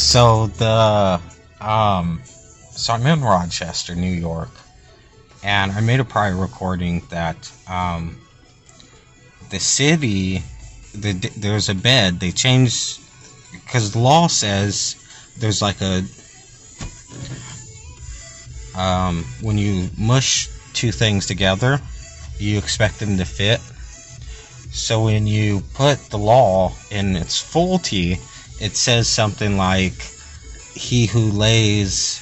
So the so I'm in Rochester, New York, and I made a prior recording that the city, there's a bed. They changed because the law says there's like a when you mush two things together, you expect them to fit. So when you put the law in its fullty, it says something like, "He who lays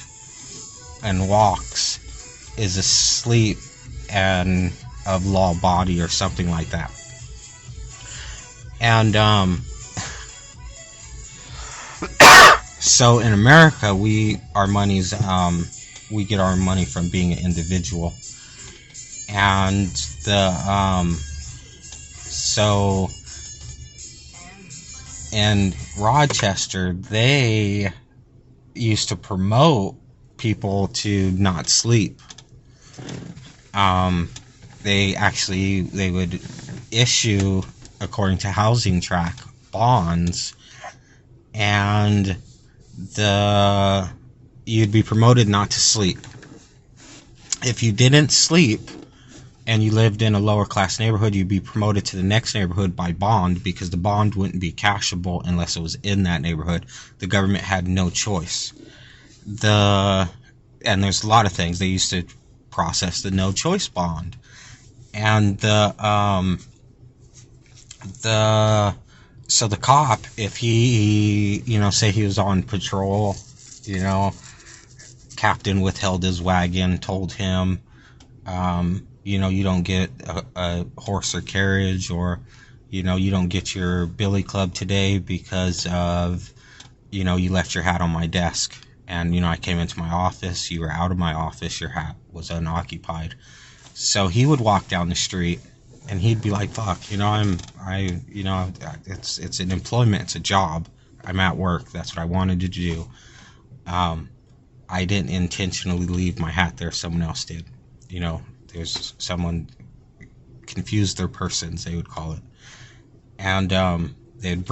and walks is asleep and of law body," or something like that. And so in America, we get our money from being an individual, and so in Rochester, they used to promote people to not sleep. They would issue, according to Housing Track, bonds, and you'd be promoted not to sleep. If you didn't sleep and you lived in a lower class neighborhood, you'd be promoted to the next neighborhood by bond, because the bond wouldn't be cashable unless it was in that neighborhood. The government had no choice. And there's a lot of things. They used to process the no choice bond. And so the cop, if he, say he was on patrol, captain withheld his wagon, told him, you don't get a horse or carriage, or, you don't get your billy club today because of, you left your hat on my desk. And, I came into my office, you were out of my office, your hat was unoccupied. So he would walk down the street and he'd be like, fuck, it's an employment, it's a job. I'm at work. That's what I wanted to do. I didn't intentionally leave my hat there. Someone else did. There's someone confused their persons, they would call it. And they'd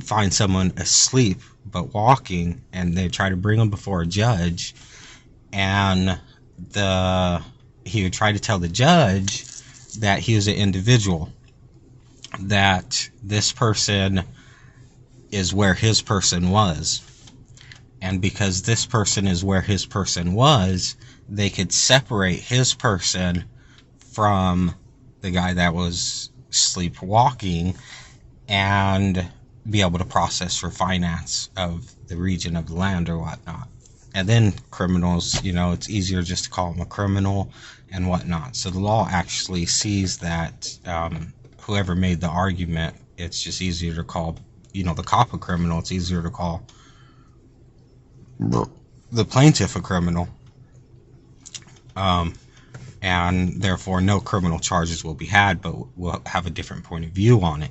find someone asleep but walking, and they'd try to bring them before a judge, and he would try to tell the judge that he was an individual, that this person is where his person was, and because this person is where his person was, they could separate his person from the guy that was sleepwalking and be able to process for finance of the region of the land or whatnot. And then criminals, it's easier just to call them a criminal and whatnot. So the law actually sees that whoever made the argument, it's just easier to call, the cop a criminal. It's easier to call the plaintiff a criminal. And therefore no criminal charges will be had, but we'll have a different point of view on it.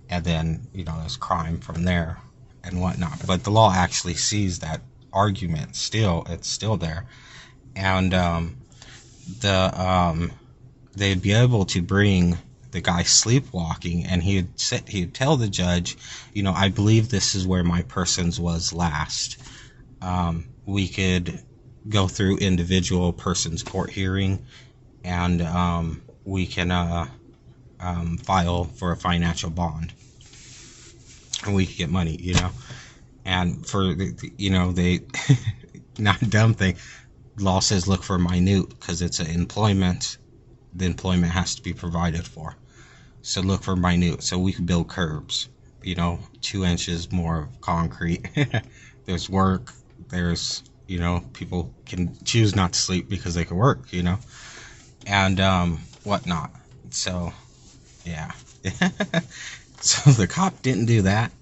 And then, there's crime from there and whatnot. But the law actually sees that argument still. It's still there. And they'd be able to bring the guy sleepwalking, and he'd tell the judge, I believe this is where my persons was last. We could go through individual persons court hearing, and we can file for a financial bond, and we could get money, and for they not a dumb thing, law says look for minute, because it's an employment. The employment has to be provided for, so look for minute. So we could build curbs, 2 inches more of concrete. There's work, there's people can choose not to sleep because they can work, and whatnot. So yeah. So the cop didn't do that.